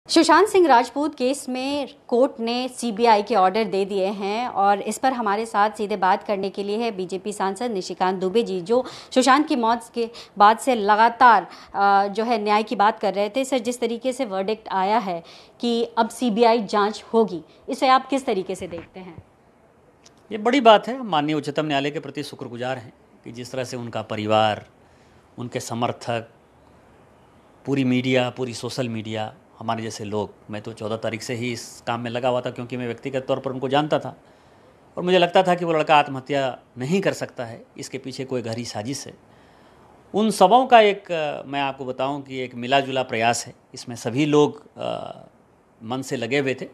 Sushant Singh Rajput case में court ने CBI के ऑर्डर दे दिए हैं और इस पर हमारे साथ सीधे बात करने के लिए है बीजेपी सांसद निशिकांत दुबे जी, जो सुशांत की मौत के बाद से लगातार जो है न्याय की बात कर रहे थे। सर, जिस तरीके से वर्डिक्ट आया है कि अब सीबीआई जांच होगी, इसे आप किस तरीके से देखते हैं? ये बड़ी बात है। माननीय उच्चतम न्यायालय के प्रति शुक्रगुजार हैं कि जिस तरह से उनका परिवार, उनके समर्थक, पूरी मीडिया, पूरी सोशल मीडिया, हमारे जैसे लोग, मैं तो 14 तारीख से ही इस काम में लगा हुआ था क्योंकि मैं व्यक्तिगत तौर पर उनको जानता था और मुझे लगता था कि वो लड़का आत्महत्या नहीं कर सकता है, इसके पीछे कोई गहरी साजिश है। उन सबों का एक मैं आपको बताऊं कि एक मिला जुला प्रयास है, इसमें सभी लोग मन से लगे हुए थे।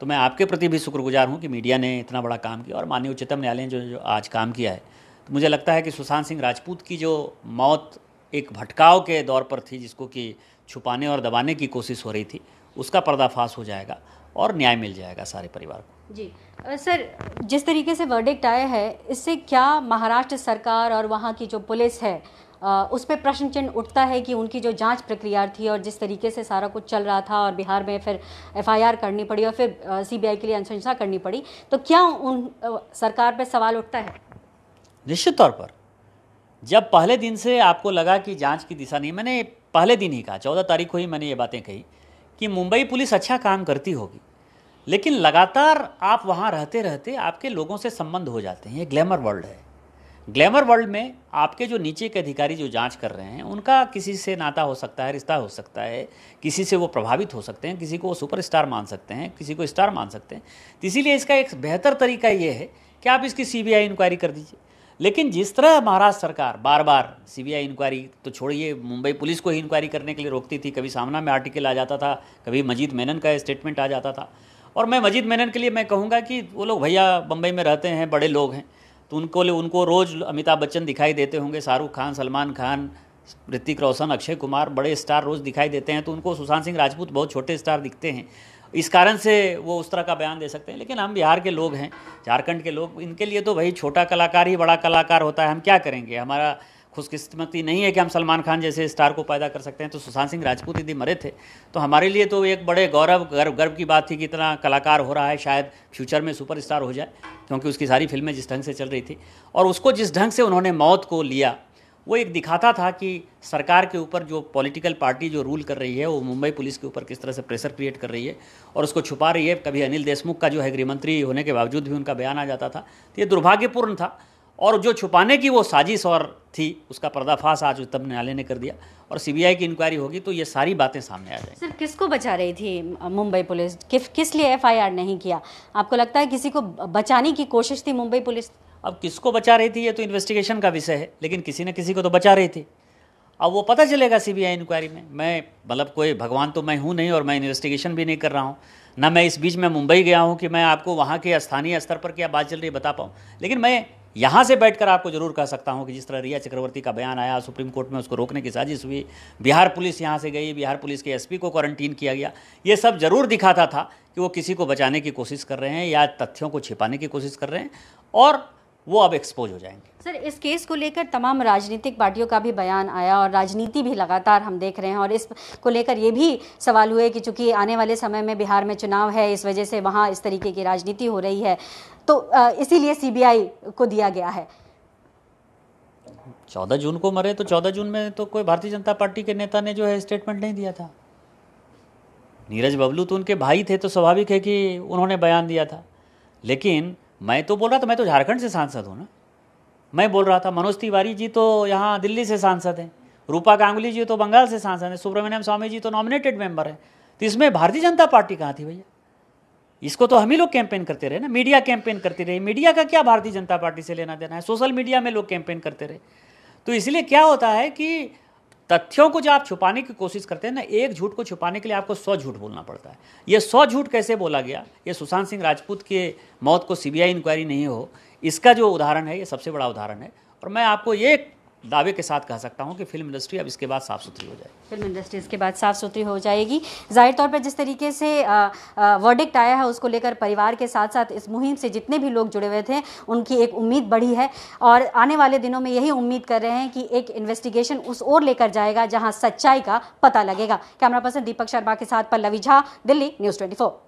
तो मैं आपके प्रति भी शुक्रगुजार हूं कि मीडिया ने इतना बड़ा काम किया और माननीय उच्चतम न्यायालय ने जो आज काम किया है। तो मुझे लगता है कि सुशांत सिंह राजपूत की जो मौत एक भटकाव के दौर पर थी, जिसको कि छुपाने और दबाने की कोशिश हो रही थी, उसका पर्दाफाश हो जाएगा और न्याय मिल जाएगा सारे परिवार को। जी सर, जिस तरीके से वर्डिक्ट आया है, इससे क्या महाराष्ट्र सरकार और वहाँ की जो पुलिस है उस पर प्रश्न चिन्ह उठता है कि उनकी जो जांच प्रक्रिया थी और जिस तरीके से सारा कुछ चल रहा था और बिहार में फिर एफआईआर करनी पड़ी और फिर सीबीआई के लिए अनुशंसा करनी पड़ी, तो क्या उन सरकार पर सवाल उठता है? निश्चित तौर पर जब पहले दिन से आपको लगा कि जांच की दिशा नहीं, मैंने पहले दिन ही कहा, 14 तारीख को ही मैंने ये बातें कही कि मुंबई पुलिस अच्छा काम करती होगी, लेकिन लगातार आप वहाँ रहते रहते आपके लोगों से संबंध हो जाते हैं। ये ग्लैमर वर्ल्ड है। ग्लैमर वर्ल्ड में आपके जो नीचे के अधिकारी जो जांच कर रहे हैं, उनका किसी से नाता हो सकता है, रिश्ता हो सकता है, किसी से वो प्रभावित हो सकते हैं, किसी को वो सुपरस्टार मान सकते हैं, किसी को स्टार मान सकते हैं। तो इसीलिए इसका एक बेहतर तरीका ये है कि आप इसकी सीबीआई इंक्वायरी कर दीजिए। लेकिन जिस तरह महाराष्ट्र सरकार बार बार सीबीआई इंक्वायरी तो छोड़िए, मुंबई पुलिस को ही इंक्वायरी करने के लिए रोकती थी, कभी सामना में आर्टिकल आ जाता था, कभी मजीद मेनन का स्टेटमेंट आ जाता था। और मैं मजीद मेनन के लिए मैं कहूँगा कि वो लोग भैया बम्बई में रहते हैं, बड़े लोग हैं, तो उनको रोज़ अमिताभ बच्चन दिखाई देते होंगे, शाहरुख खान, सलमान खान, ऋतिक रोशन, अक्षय कुमार, बड़े स्टार रोज़ दिखाई देते हैं, तो उनको सुशांत सिंह राजपूत बहुत छोटे स्टार दिखते हैं। इस कारण से वो उस तरह का बयान दे सकते हैं। लेकिन हम बिहार के लोग हैं, झारखंड के लोग, इनके लिए तो भाई छोटा कलाकार ही बड़ा कलाकार होता है। हम क्या करेंगे? हमारा खुशकिस्मती नहीं है कि हम सलमान खान जैसे स्टार को पैदा कर सकते हैं। तो सुशांत सिंह राजपूत यदि मरे थे तो हमारे लिए तो एक बड़े गर्व की बात थी कि इतना कलाकार हो रहा है, शायद फ्यूचर में सुपरस्टार हो जाए, क्योंकि उसकी सारी फिल्में जिस ढंग से चल रही थी और उसको जिस ढंग से उन्होंने मौत को लिया, वो एक दिखाता था कि सरकार के ऊपर जो पॉलिटिकल पार्टी जो रूल कर रही है, वो मुंबई पुलिस के ऊपर किस तरह से प्रेशर क्रिएट कर रही है और उसको छुपा रही है। कभी अनिल देशमुख का जो है गृहमंत्री होने के बावजूद भी उनका बयान आ जाता था, तो ये दुर्भाग्यपूर्ण था। और जो छुपाने की वो साजिश और थी, उसका पर्दाफाश आज उच्चतम न्यायालय ने कर दिया और सीबीआई की इंक्वायरी होगी तो ये सारी बातें सामने आ जाएंगी। सर, किसको बचा रही थी मुंबई पुलिस? किस लिए एफआईआर नहीं किया? आपको लगता है किसी को बचाने की कोशिश थी मुंबई पुलिस? अब किसको बचा रही थी ये तो इन्वेस्टिगेशन का विषय है, लेकिन किसी न किसी को तो बचा रही थी। अब वो पता चलेगा सीबीआई इंक्वायरी में। मैं मतलब कोई भगवान तो मैं हूँ नहीं और मैं इन्वेस्टिगेशन भी नहीं कर रहा हूँ, ना मैं इस बीच में मुंबई गया हूँ कि मैं आपको वहाँ के स्थानीय स्तर पर क्या बात चल रही बता पाऊँ। लेकिन मैं यहाँ से बैठकर आपको जरूर कह सकता हूँ कि जिस तरह रिया चक्रवर्ती का बयान आया, सुप्रीम कोर्ट में उसको रोकने की साजिश हुई, बिहार पुलिस यहाँ से गई, बिहार पुलिस के एसपी को क्वारंटीन किया गया, ये सब जरूर दिखाता था कि वो किसी को बचाने की कोशिश कर रहे हैं या तथ्यों को छिपाने की कोशिश कर रहे हैं और वो अब एक्सपोज हो जाएंगे। सर, इस केस को लेकर तमाम राजनीतिक पार्टियों का भी बयान आया और राजनीति भी लगातार हम देख रहे हैं और इस को लेकर ये भी सवाल हुए कि चूंकि आने वाले समय में बिहार में चुनाव है, इस वजह से वहाँ इस तरीके की राजनीति हो रही है, तो इसीलिए सीबीआई को दिया गया है। 14 जून को मरे तो 14 जून में तो कोई भारतीय जनता पार्टी के नेता ने जो है स्टेटमेंट नहीं दिया था। नीरज बबलू तो उनके भाई थे, तो स्वाभाविक है कि उन्होंने बयान दिया था। लेकिन मैं तो बोल रहा था, मैं तो झारखंड से सांसद हूँ ना, मैं बोल रहा था। मनोज तिवारी जी तो यहाँ दिल्ली से सांसद हैं, रूपा गांगुली जी तो बंगाल से सांसद हैं, सुब्रमण्यम स्वामी जी तो नॉमिनेटेड मेंबर हैं। तो इसमें भारतीय जनता पार्टी कहाँ थी भैया? इसको तो हम ही लोग कैंपेन करते रहे ना, मीडिया कैंपेन करती रही। मीडिया का क्या भारतीय जनता पार्टी से लेना देना है? सोशल मीडिया में लोग कैंपेन करते रहे। तो इसलिए क्या होता है कि तथ्यों को जब आप छुपाने की कोशिश करते हैं ना, एक झूठ को छुपाने के लिए आपको 100 झूठ बोलना पड़ता है। ये 100 झूठ कैसे बोला गया? ये सुशांत सिंह राजपूत के मौत को सीबीआई इंक्वायरी नहीं हो, इसका जो उदाहरण है, ये सबसे बड़ा उदाहरण है। और मैं आपको ये दावे के साथ कह सकता हूँ कि फिल्म इंडस्ट्री अब इसके बाद साफ़ सुथरी हो जाएगी। फिल्म इंडस्ट्री इसके बाद साफ़ सुथरी हो जाएगी। जाहिर तौर पर जिस तरीके से वर्डिक्ट आया है उसको लेकर परिवार के साथ साथ इस मुहिम से जितने भी लोग जुड़े हुए थे उनकी एक उम्मीद बढ़ी है और आने वाले दिनों में यही उम्मीद कर रहे हैं कि एक इन्वेस्टिगेशन उस ओर लेकर जाएगा जहां सच्चाई का पता लगेगा। कैमरा पर्सन दीपक शर्मा के साथ पल्लवी झा, दिल्ली, न्यूज़ 24।